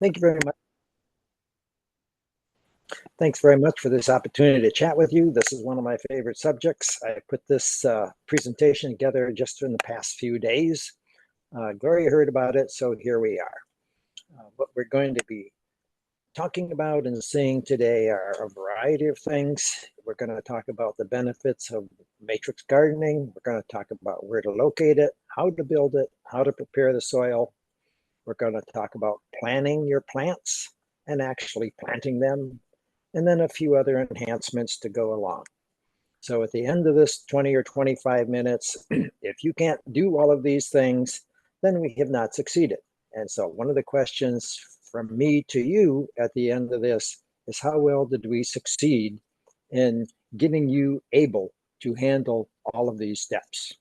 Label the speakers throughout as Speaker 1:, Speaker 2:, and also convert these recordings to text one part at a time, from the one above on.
Speaker 1: Thank you very much. Thanks very much for this opportunity to chat with you. This is one of my favorite subjects. I put this presentation together just in the past few days. Gloria heard about it, so here we are. What we're going to be talking about and seeing today are a variety of things. We're going to talk about the benefits of matrix gardening. We're going to talk about where to locate it, how to build it, how to prepare the soil. We're going to talk about planting your plants and actually planting them, and then a few other enhancements to go along. So at the end of this 20 or 25 minutes, if you can't do all of these things, then we have not succeeded. And so one of the questions from me to you at the end of this is, how well did we succeed in getting you able to handle all of these steps?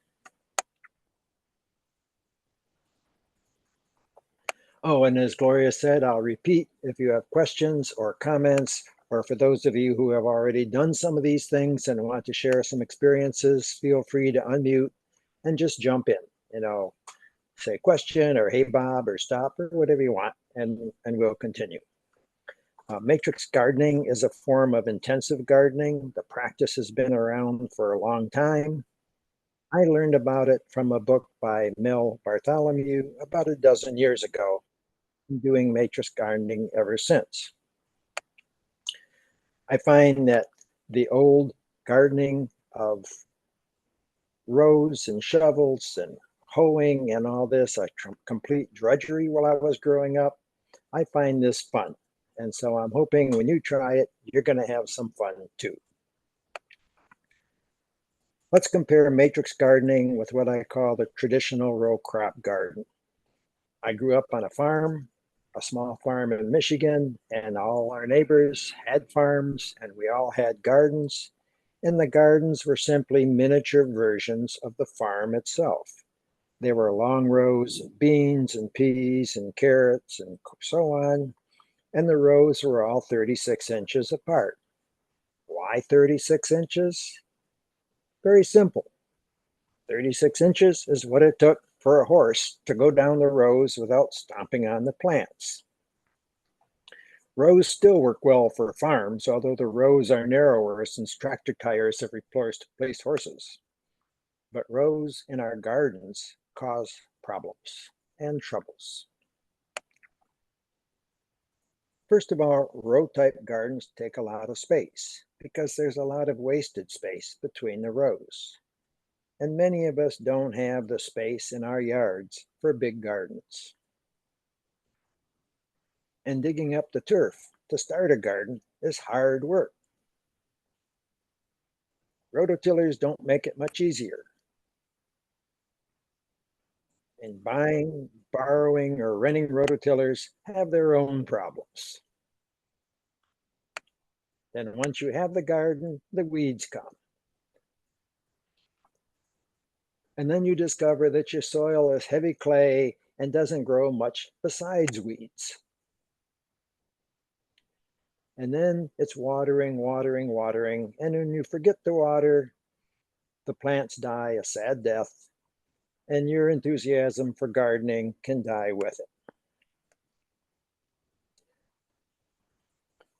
Speaker 1: Oh, and as Gloria said, I'll repeat, if you have questions or comments, or for those of you who have already done some of these things and want to share some experiences, feel free to unmute and just jump in, say question or hey Bob or stop or whatever you want, and we'll continue. Matrix gardening is a form of intensive gardening. The practice has been around for a long time. I learned about it from a book by Mel Bartholomew about a dozen years ago, doing matrix gardening ever since. I find that the old gardening of rows and shovels and hoeing and all this, a complete drudgery while I was growing up. I find this fun. And so I'm hoping when you try it, you're going to have some fun too. Let's compare matrix gardening with what I call the traditional row crop garden. I grew up on a farm, a small farm in Michigan, and all our neighbors had farms and we all had gardens. And the gardens were simply miniature versions of the farm itself. There were long rows of beans and peas and carrots and so on. And the rows were all 36 inches apart. Why 36 inches? Very simple. 36 inches is what it took for a horse to go down the rows without stomping on the plants. Rows still work well for farms, although the rows are narrower since tractor tires have replaced horses. But rows in our gardens cause problems and troubles. First of all, row type gardens take a lot of space because there's a lot of wasted space between the rows. And many of us don't have the space in our yards for big gardens. And digging up the turf to start a garden is hard work. Rototillers don't make it much easier. And buying, borrowing, or renting rototillers have their own problems. Then once you have the garden, the weeds come. And then you discover that your soil is heavy clay and doesn't grow much besides weeds. And then it's watering, watering, watering. And when you forget to water, the plants die a sad death, and your enthusiasm for gardening can die with it.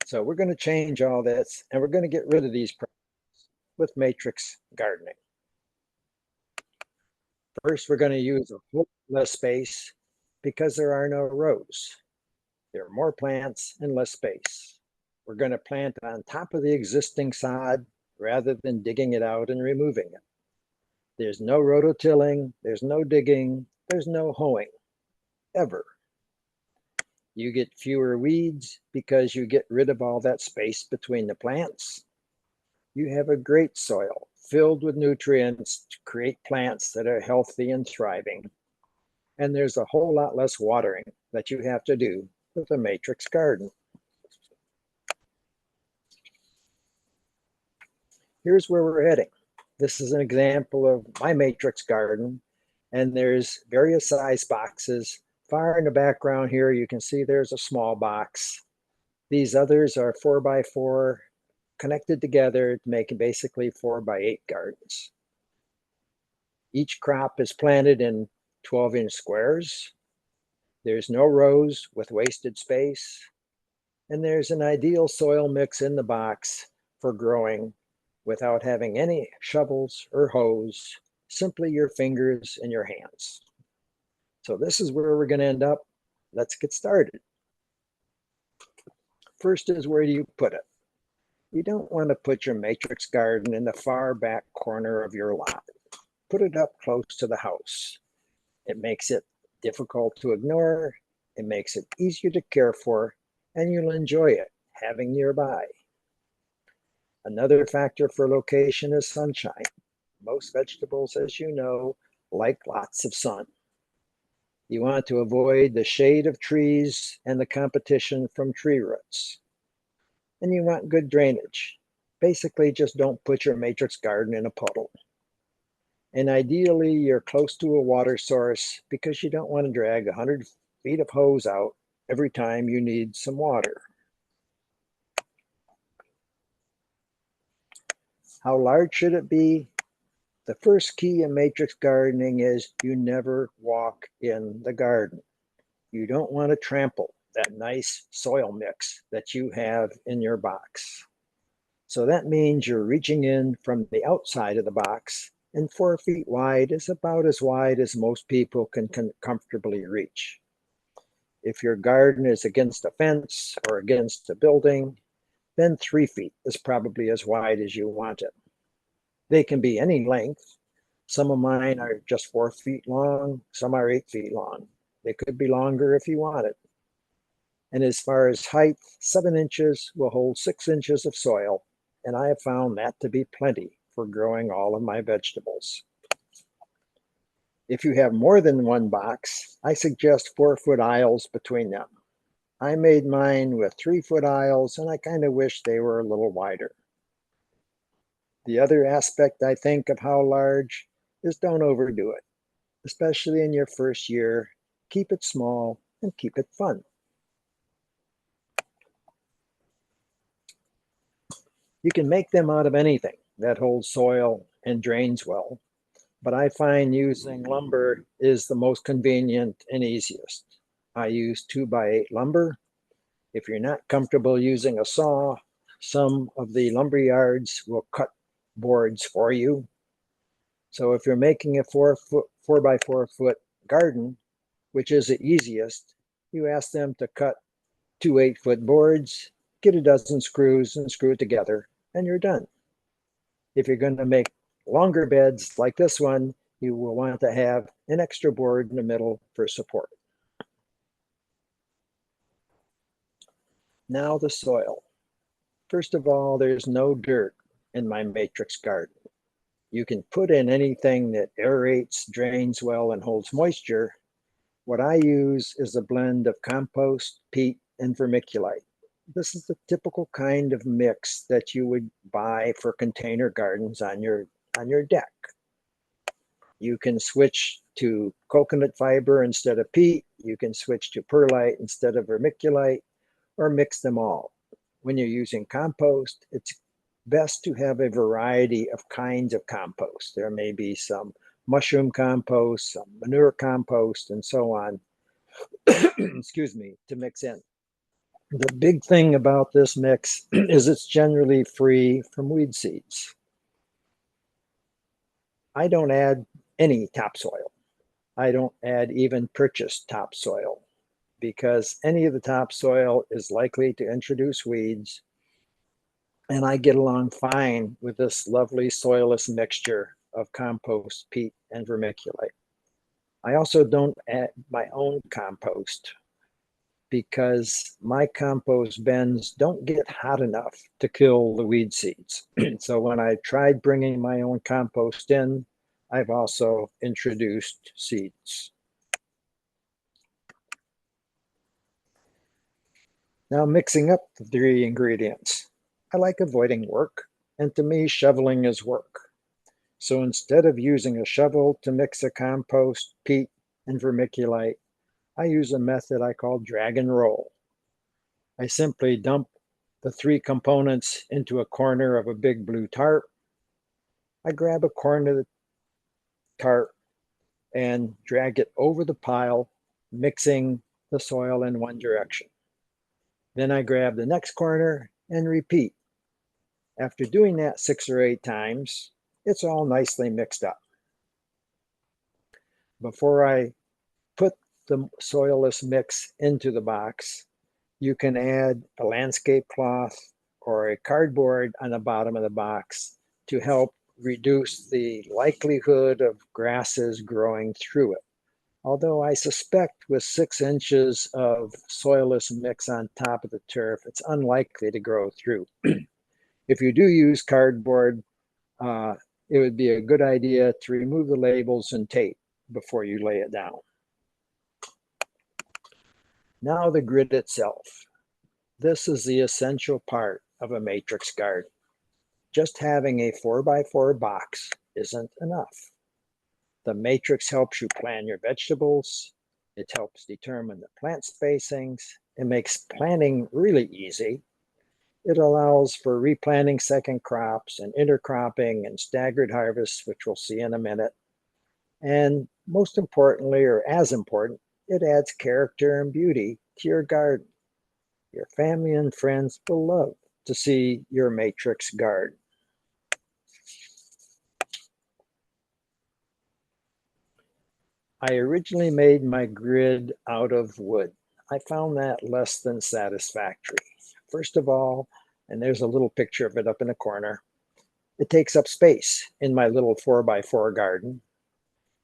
Speaker 1: So we're going to change all this, and we're going to get rid of these problems with matrix gardening. First, we're going to use a whole less space because there are no rows. There are more plants and less space. We're going to plant on top of the existing sod rather than digging it out and removing it. There's no rototilling, there's no digging, there's no hoeing, ever. You get fewer weeds because you get rid of all that space between the plants. You have a great soil filled with nutrients to create plants that are healthy and thriving. And there's a whole lot less watering that you have to do with a matrix garden. Here's where we're heading. This is an example of my matrix garden, and there's various size boxes. Far in the background here, you can see there's a small box. These others are 4x4 connected together to make basically 4x8 gardens. Each crop is planted in 12-inch squares. There's no rows with wasted space, and there's an ideal soil mix in the box for growing without having any shovels or hose, simply your fingers and your hands. So this is where we're going to end up. Let's get started. First is, where do you put it? You don't want to put your matrix garden in the far back corner of your lot. Put it up close to the house. It makes it difficult to ignore, it makes it easier to care for, and you'll enjoy it having nearby. Another factor for location is sunshine. Most vegetables, as you know, like lots of sun. You want to avoid the shade of trees and the competition from tree roots. And you want good drainage. Basically, just don't put your matrix garden in a puddle. And ideally, you're close to a water source because you don't want to drag 100 feet of hose out every time you need some water. How large should it be? The first key in matrix gardening is you never walk in the garden. You don't want to trample that nice soil mix that you have in your box. So that means you're reaching in from the outside of the box, and 4 feet wide is about as wide as most people can comfortably reach. If your garden is against a fence or against a building, then 3 feet is probably as wide as you want it. They can be any length. Some of mine are just 4 feet long, some are 8 feet long. They could be longer if you want it. And as far as height, 7 inches will hold 6 inches of soil, and I have found that to be plenty for growing all of my vegetables. If you have more than one box, I suggest 4-foot aisles between them. I made mine with 3-foot aisles, and I kind of wish they were a little wider. The other aspect, I think, of how large is don't overdo it, especially in your first year. Keep it small and keep it fun. You can make them out of anything that holds soil and drains well, but I find using lumber is the most convenient and easiest. I use 2x8 lumber. If you're not comfortable using a saw, some of the lumber yards will cut boards for you. So if you're making a 4x4 foot garden, which is the easiest, you ask them to cut 2 8-foot boards, get a dozen screws and screw it together, and you're done. If you're going to make longer beds like this one, you will want to have an extra board in the middle for support. Now the soil. First of all, there's no dirt in my matrix garden. You can put in anything that aerates, drains well, and holds moisture. What I use is a blend of compost, peat, and vermiculite. This is the typical kind of mix that you would buy for container gardens on your deck. You can switch to coconut fiber instead of peat. You can switch to perlite instead of vermiculite, or mix them all. When you're using compost, it's best to have a variety of kinds of compost. There may be some mushroom compost, some manure compost, and so on, excuse me, to mix in. The big thing about this mix is it's generally free from weed seeds. I don't add any topsoil. I don't add even purchased topsoil, because any of the topsoil is likely to introduce weeds, and I get along fine with this lovely soilless mixture of compost, peat, and vermiculite. I also don't add my own compost because my compost bins don't get hot enough to kill the weed seeds. So when I tried bringing my own compost in, I've also introduced seeds. Now, mixing up the 3 ingredients. I like avoiding work, and to me, shoveling is work. So instead of using a shovel to mix a compost, peat, and vermiculite, I use a method I call drag and roll. I simply dump the 3 components into a corner of a big blue tarp. I grab a corner of the tarp and drag it over the pile, mixing the soil in one direction. Then I grab the next corner and repeat. After doing that 6 or 8 times, it's all nicely mixed up. Before I put the soilless mix into the box, you can add a landscape cloth or a cardboard on the bottom of the box to help reduce the likelihood of grasses growing through it. Although I suspect with 6 inches of soilless mix on top of the turf, it's unlikely to grow through. If you do use cardboard, it would be a good idea to remove the labels and tape before you lay it down. Now the grid itself. This is the essential part of a matrix garden. Just having a 4x4 box isn't enough. The matrix helps you plan your vegetables. It helps determine the plant spacings. It makes planting really easy. It allows for replanting second crops and intercropping and staggered harvests, which we'll see in a minute. And most importantly, or as important, it adds character and beauty to your garden. Your family and friends will love to see your matrix garden. I originally made my grid out of wood. I found that less than satisfactory. First of all, and there's a little picture of it up in the corner, it takes up space in my little 4x4 garden.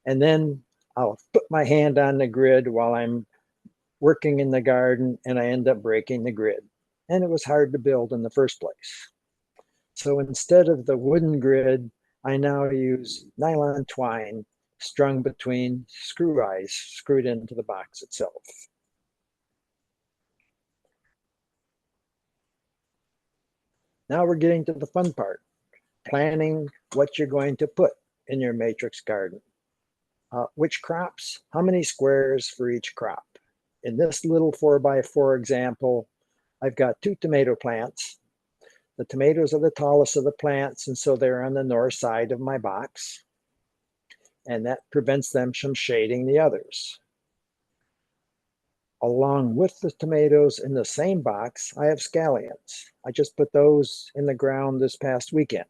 Speaker 1: And then I'll put my hand on the grid while I'm working in the garden and I end up breaking the grid. And it was hard to build in the first place. So instead of the wooden grid, I now use nylon twine strung between screw eyes screwed into the box itself. Now we're getting to the fun part, planning what you're going to put in your matrix garden. Which crops, how many squares for each crop. In this little 4x4 example, I've got 2 tomato plants. The tomatoes are the tallest of the plants, and so they're on the north side of my box. And that prevents them from shading the others. Along with the tomatoes in the same box, I have scallions. I just put those in the ground this past weekend.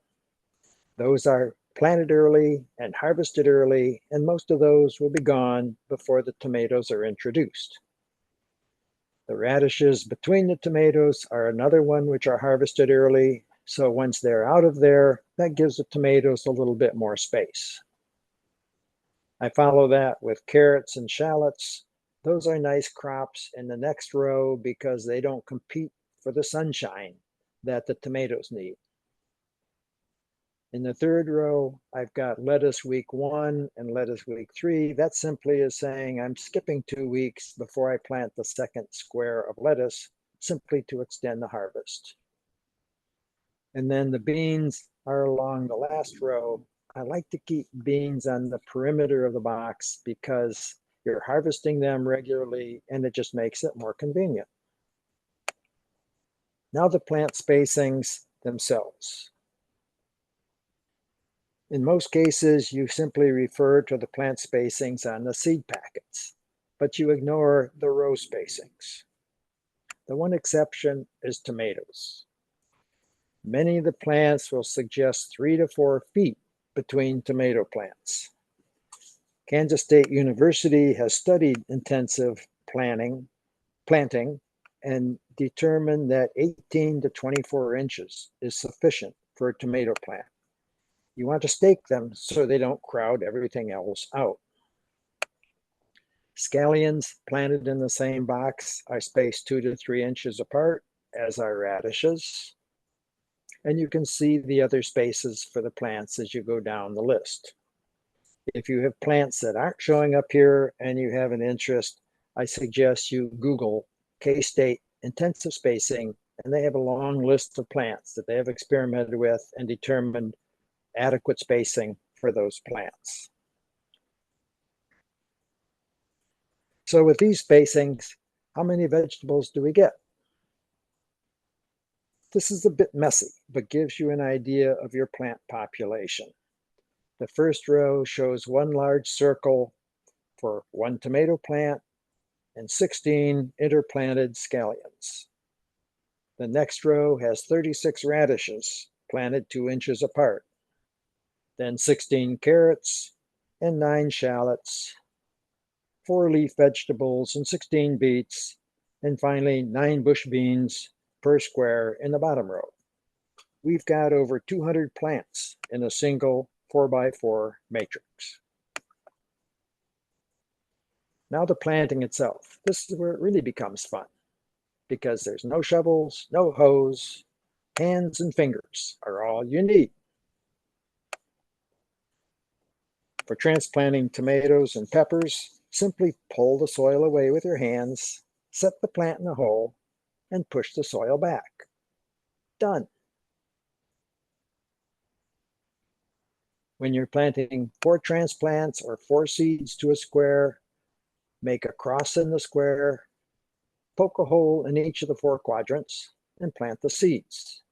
Speaker 1: Those are planted early and harvested early, and most of those will be gone before the tomatoes are introduced. The radishes between the tomatoes are another one which are harvested early, so once they're out of there, that gives the tomatoes a little bit more space. I follow that with carrots and shallots. Those are nice crops in the next row because they don't compete for the sunshine that the tomatoes need. In the third row, I've got lettuce week 1 and lettuce week 3. That simply is saying I'm skipping 2 weeks before I plant the second square of lettuce, simply to extend the harvest. And then the beans are along the last row. I like to keep beans on the perimeter of the box because you're harvesting them regularly and it just makes it more convenient. Now the plant spacings themselves. In most cases, you simply refer to the plant spacings on the seed packets, but you ignore the row spacings. The one exception is tomatoes. Many of the plants will suggest 3 to 4 feet between tomato plants. Kansas State University has studied intensive planting and determined that 18 to 24 inches is sufficient for a tomato plant. You want to stake them so they don't crowd everything else out. Scallions planted in the same box are spaced 2 to 3 inches apart, as are radishes. And you can see the other spaces for the plants as you go down the list. If you have plants that aren't showing up here and you have an interest, I suggest you Google K-State intensive spacing, and they have a long list of plants that they have experimented with and determined adequate spacing for those plants. So with these spacings, how many vegetables do we get? This is a bit messy, but gives you an idea of your plant population. The first row shows one large circle for one tomato plant, and 16 interplanted scallions. The next row has 36 radishes planted 2 inches apart, then 16 carrots and 9 shallots, 4 leaf vegetables and 16 beets, and finally 9 bush beans per square in the bottom row. We've got over 200 plants in a single 4x4 matrix. Now the planting itself. This is where it really becomes fun, because there's no shovels, no hose, hands and fingers are all you need. For transplanting tomatoes and peppers, simply pull the soil away with your hands, set the plant in a hole, and push the soil back. Done. When you're planting 4 transplants or 4 seeds to a square, make a cross in the square, poke a hole in each of the 4 quadrants, and plant the seeds.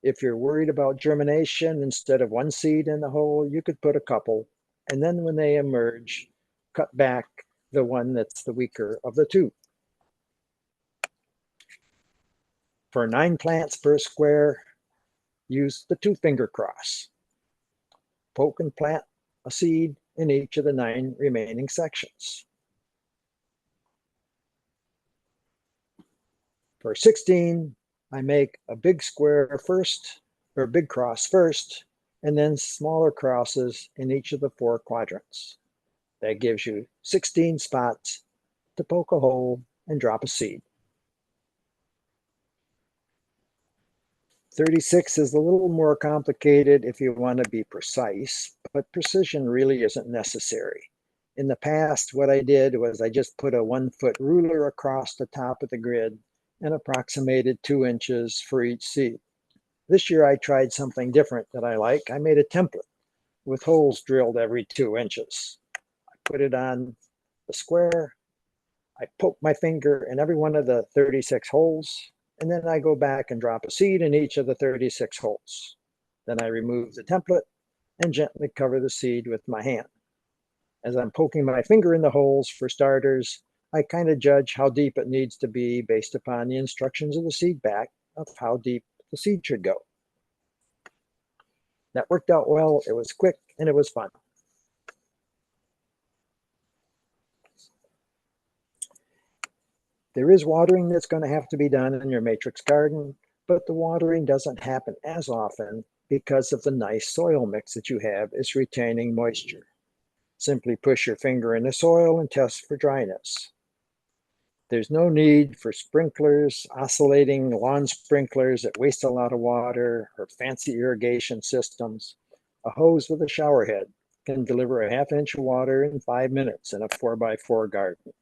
Speaker 1: If you're worried about germination, instead of 1 seed in the hole, you could put a couple, and then when they emerge, cut back the one that's the weaker of the 2. For 9 plants per square, use the 2-finger cross. Poke and plant a seed in each of the 9 remaining sections. For 16, I make a big square first, or big cross first, and then smaller crosses in each of the 4 quadrants. That gives you 16 spots to poke a hole and drop a seed. 36 is a little more complicated if you want to be precise, but precision really isn't necessary. In the past, what I did was I just put a 1-foot ruler across the top of the grid and approximated 2 inches for each seed. This year I tried something different that I like. I made a template with holes drilled every 2 inches. I put it on the square. I poke my finger in every one of the 36 holes, and then I go back and drop a seed in each of the 36 holes. Then I remove the template and gently cover the seed with my hand. As I'm poking my finger in the holes, for starters, I kind of judge how deep it needs to be based upon the instructions of the seed pack of how deep the seed should go. That worked out well. It was quick and it was fun. There is watering that's going to have to be done in your matrix garden, but the watering doesn't happen as often because of the nice soil mix that you have is retaining moisture. Simply push your finger in the soil and test for dryness. There's no need for sprinklers, oscillating lawn sprinklers that waste a lot of water, or fancy irrigation systems. A hose with a shower head can deliver a 1/2 inch of water in 5 minutes in a 4x4 garden.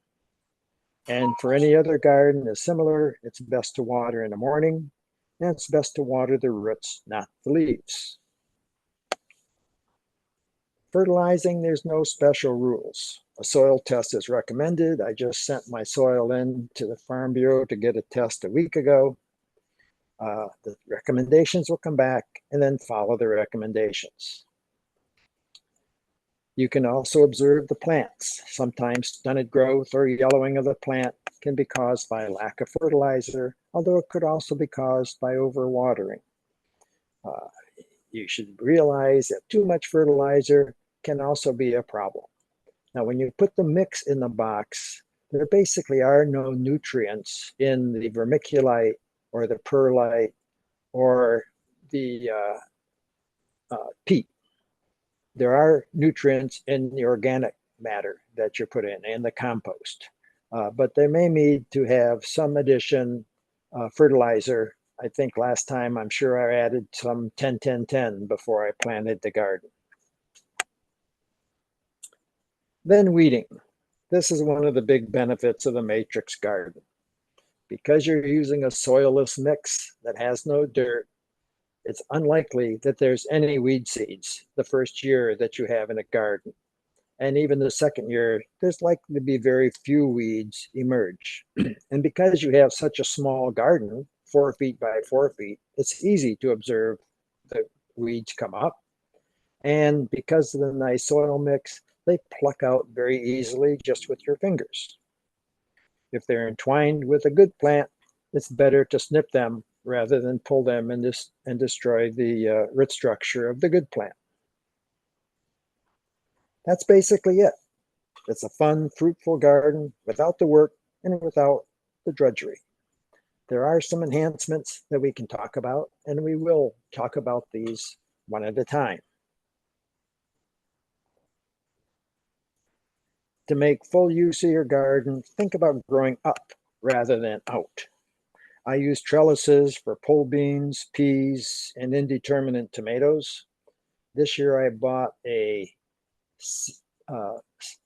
Speaker 1: And for any other garden is similar, it's best to water in the morning, and it's best to water the roots, not the leaves. Fertilizing, there's no special rules. A soil test is recommended. I just sent my soil in to the Farm Bureau to get a test a week ago. The recommendations will come back, and then follow the recommendations. You can also observe the plants. Sometimes stunted growth or yellowing of the plant can be caused by lack of fertilizer, although it could also be caused by overwatering. You should realize that too much fertilizer can also be a problem. Now, when you put the mix in the box, there basically are no nutrients in the vermiculite or the perlite or the peat. There are nutrients in the organic matter that you put in and the compost, but they may need to have some addition fertilizer. I think last time I'm sure I added some 10-10-10 before I planted the garden. Then weeding. This is one of the big benefits of the matrix garden. Because you're using a soilless mix that has no dirt, it's unlikely that there's any weed seeds the first year that you have in a garden. And even the second year, there's likely to be very few weeds emerge. And because you have such a small garden, 4 feet by 4 feet, it's easy to observe the weeds come up. And because of the nice soil mix, they pluck out very easily just with your fingers. If they're entwined with a good plant, it's better to snip them rather than pull them and destroy the root structure of the good plant. That's basically it. It's a fun, fruitful garden without the work and without the drudgery. There are some enhancements that we can talk about, and we will talk about these one at a time. To make full use of your garden, think about growing up rather than out. I use trellises for pole beans, peas, and indeterminate tomatoes. This year I bought a uh,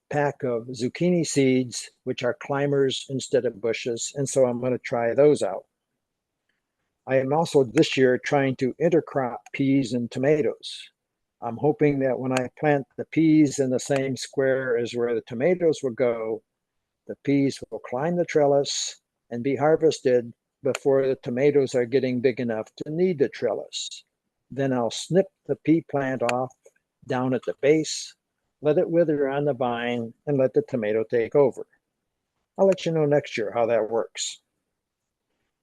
Speaker 1: pack of zucchini seeds, which are climbers instead of bushes, and so I'm going to try those out. I am also this year trying to intercrop peas and tomatoes. I'm hoping that when I plant the peas in the same square as where the tomatoes will go, the peas will climb the trellis and be harvested before the tomatoes are getting big enough to need the trellis. Then I'll snip the pea plant off down at the base, let it wither on the vine, and let the tomato take over. I'll let you know next year how that works.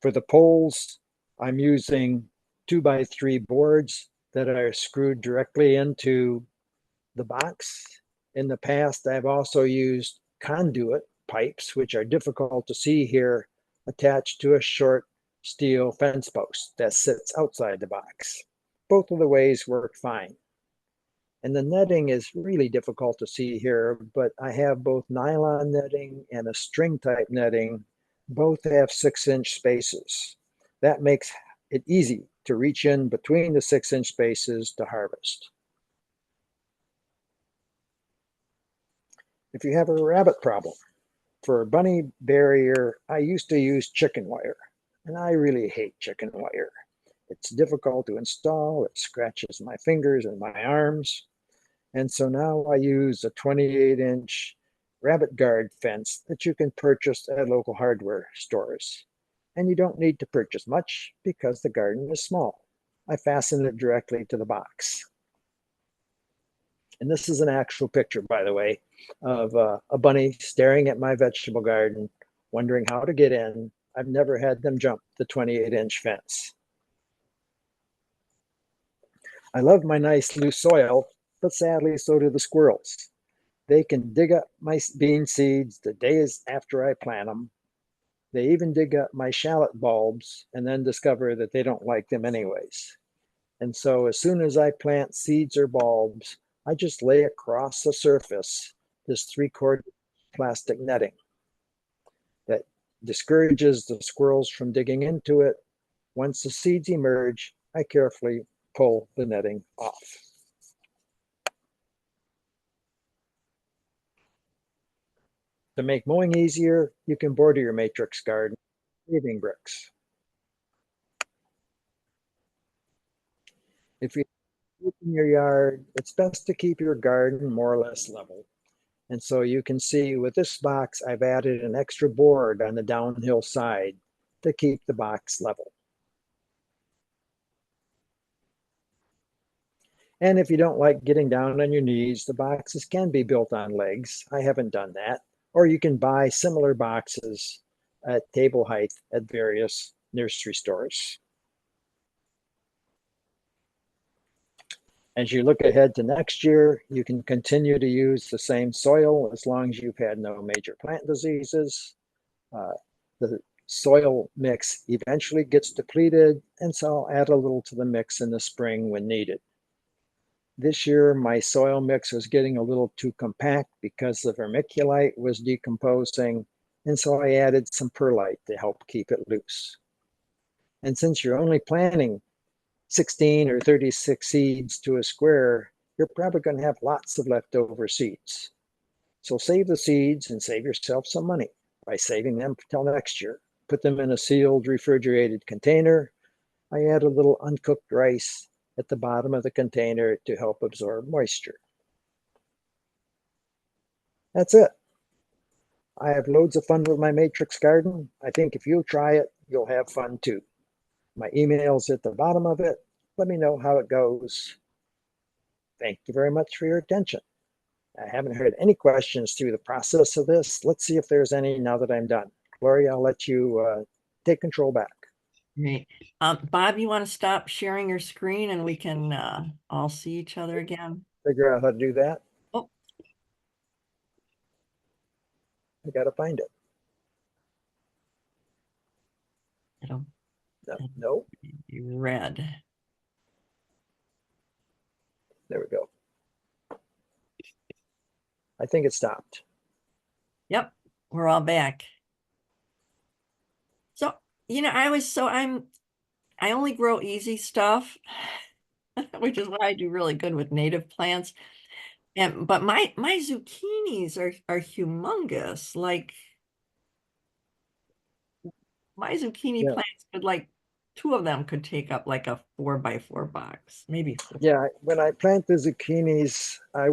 Speaker 1: For the poles, I'm using 2x3 boards that are screwed directly into the box. In the past, I've also used conduit pipes, which are difficult to see here, attached to a short steel fence post that sits outside the box. Both of the ways work fine. And the netting is really difficult to see here, but I have both nylon netting and a string type netting. Both have 6-inch spaces. That makes it easy to reach in between the 6-inch spaces to harvest. If you have a rabbit problem, for a bunny barrier, I used to use chicken wire, and I really hate chicken wire. It's difficult to install, it scratches my fingers and my arms, and so now I use a 28-inch rabbit guard fence that you can purchase at local hardware stores. And you don't need to purchase much because the garden is small. I fasten it directly to the box. And this is an actual picture, by the way, of a bunny staring at my vegetable garden, wondering how to get in. I've never had them jump the 28-inch fence. I love my nice loose soil, but sadly so do the squirrels. They can dig up my bean seeds the days after I plant them. They even dig up my shallot bulbs and then discover that they don't like them anyways. And so as soon as I plant seeds or bulbs, I just lay across the surface this 3/4 plastic netting that discourages the squirrels from digging into it. Once the seeds emerge, I carefully pull the netting off. To make mowing easier, you can border your matrix garden with paving bricks. If you're in your yard, it's best to keep your garden more or less level. And so you can see with this box, I've added an extra board on the downhill side to keep the box level. And if you don't like getting down on your knees, the boxes can be built on legs. I haven't done that. Or you can buy similar boxes at table height at various nursery stores. As you look ahead to next year, you can continue to use the same soil as long as you've had no major plant diseases. The soil mix eventually gets depleted, and so I'll add a little to the mix in the spring when needed. This year, my soil mix was getting a little too compact because the vermiculite was decomposing, and so I added some perlite to help keep it loose. And since you're only planting 16 or 36 seeds to a square, you're probably going to have lots of leftover seeds. So save the seeds and save yourself some money by saving them till next year. Put them in a sealed refrigerated container. I add a little uncooked rice at the bottom of the container to help absorb moisture. That's it. I have loads of fun with my matrix garden. I think if you try it, you'll have fun too. My email's at the bottom of it. Let me know how it goes. Thank you very much for your attention. I haven't heard any questions through the process of this. Let's see if there's any now that I'm done. Lori, I'll let you take control back.
Speaker 2: Great. Bob, you want to stop sharing your screen and we can all see each other again?
Speaker 1: Figure out how to do that.
Speaker 2: Oh,
Speaker 1: I got to find it.
Speaker 2: it'll
Speaker 1: No,
Speaker 2: be red.
Speaker 1: there we go. I think it stopped.
Speaker 2: Yep, we're all back. So, I only grow easy stuff, which is why I do really good with native plants. But my zucchinis are humongous. Like my zucchini
Speaker 1: Yeah.
Speaker 2: plants could two of them could take up like a 4x4 box, maybe 4.
Speaker 1: Yeah, when I plant the zucchinis, I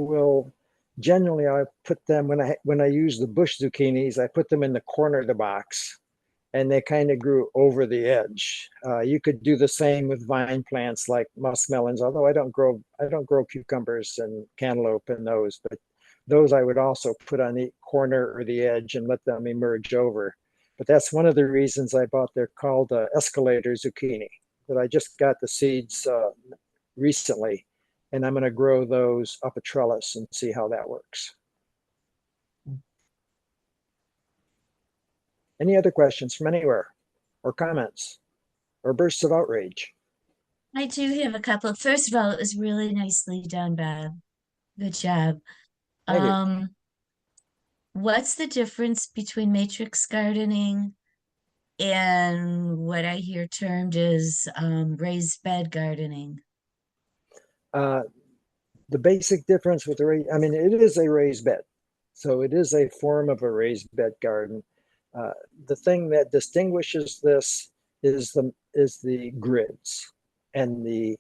Speaker 1: put them when I use the bush zucchinis, I put them in the corner of the box, and they kind of grew over the edge. You could do the same with vine plants like muskmelons, although I don't grow cucumbers and cantaloupe in those, but those I would also put on the corner or the edge and let them emerge over. But that's one of the reasons I bought. They're called escalator zucchini. But I just got the seeds recently, and I'm going to grow those up a trellis and see how that works. Any other questions from anywhere, or comments, or bursts of outrage?
Speaker 3: I do have a couple. First of all, it was really nicely done, Bob. Good job.
Speaker 1: Thank you.
Speaker 3: What's the difference between matrix gardening and what I hear termed as raised bed gardening?
Speaker 1: The basic difference with it is a raised bed. So it is a form of a raised bed garden. The thing that distinguishes this is the grids and the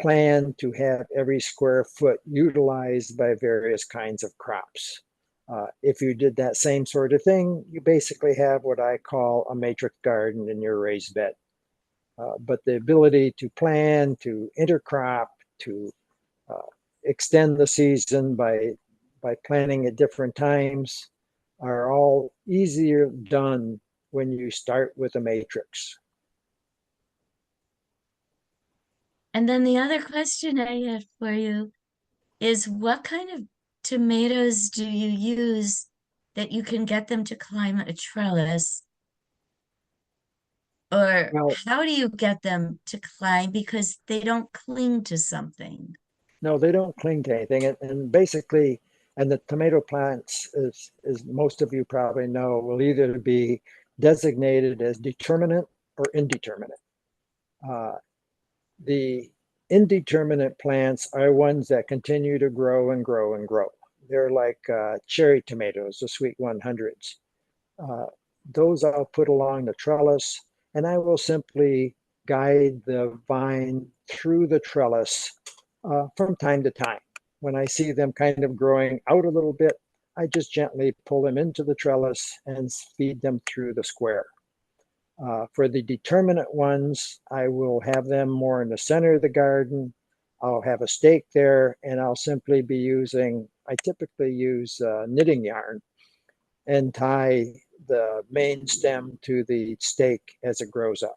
Speaker 1: plan to have every square foot utilized by various kinds of crops. If you did that same sort of thing, you basically have what I call a matrix garden in your raised bed. But the ability to plan, to intercrop, to extend the season by planting at different times are all easier done when you start with a matrix.
Speaker 3: And then the other question I have for you is what kind of tomatoes do you use that you can get them to climb a trellis? Or
Speaker 1: Well,
Speaker 3: how do you get them to climb because they don't cling to something?
Speaker 1: no, they don't cling to anything. And basically, and the tomato plants, as most of you probably know, will either be designated as determinate or indeterminate. The indeterminate plants are ones that continue to grow and grow and grow. They're like cherry tomatoes, the sweet 100s. Those I'll put along the trellis, and I will simply guide the vine through the trellis from time to time. When I see them kind of growing out a little bit, I just gently pull them into the trellis and feed them through the square. For the determinate ones, I will have them more in the center of the garden. I'll have a stake there, and I'll simply be I typically use knitting yarn and tie the main stem to the stake as it grows up.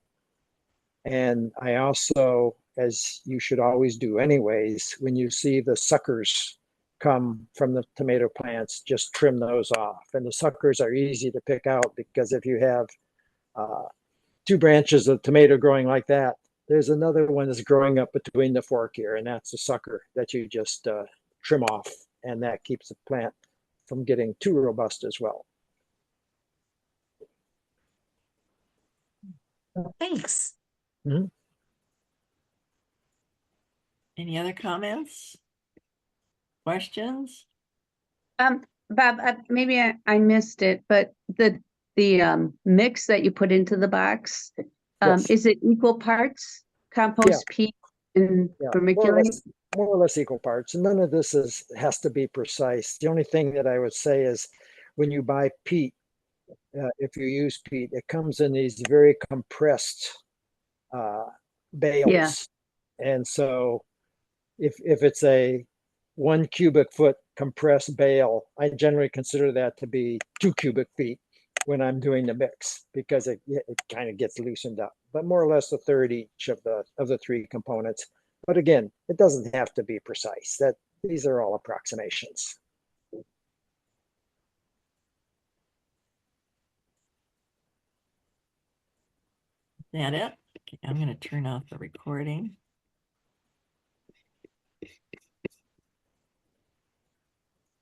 Speaker 1: And I also, as you should always do anyways, when you see the suckers come from the tomato plants, just trim those off. And the suckers are easy to pick out because if you have two branches of tomato growing like that, there's another one that's growing up between the fork here, and that's a sucker that you just trim off, and that keeps the plant from getting too robust as well.
Speaker 3: Thanks.
Speaker 1: Mm-hmm.
Speaker 2: Any other comments? Questions?
Speaker 4: Bob, maybe I missed it, but the mix that you put into the box,
Speaker 1: Yes.
Speaker 4: is it equal parts compost, peat, and vermiculite?
Speaker 1: More or less equal parts. And none of this has to be precise. The only thing that I would say is when you buy peat, if you use peat, it comes in these very compressed bales.
Speaker 4: Yeah.
Speaker 1: And so if it's a 1 cubic foot compressed bale, I generally consider that to be 2 cubic feet. when I'm doing the mix because it kind of gets loosened up, but more or less a third each of the three components. But again, it doesn't have to be precise. That these are all approximations.
Speaker 2: Is that it? Okay, I'm going to turn off the recording.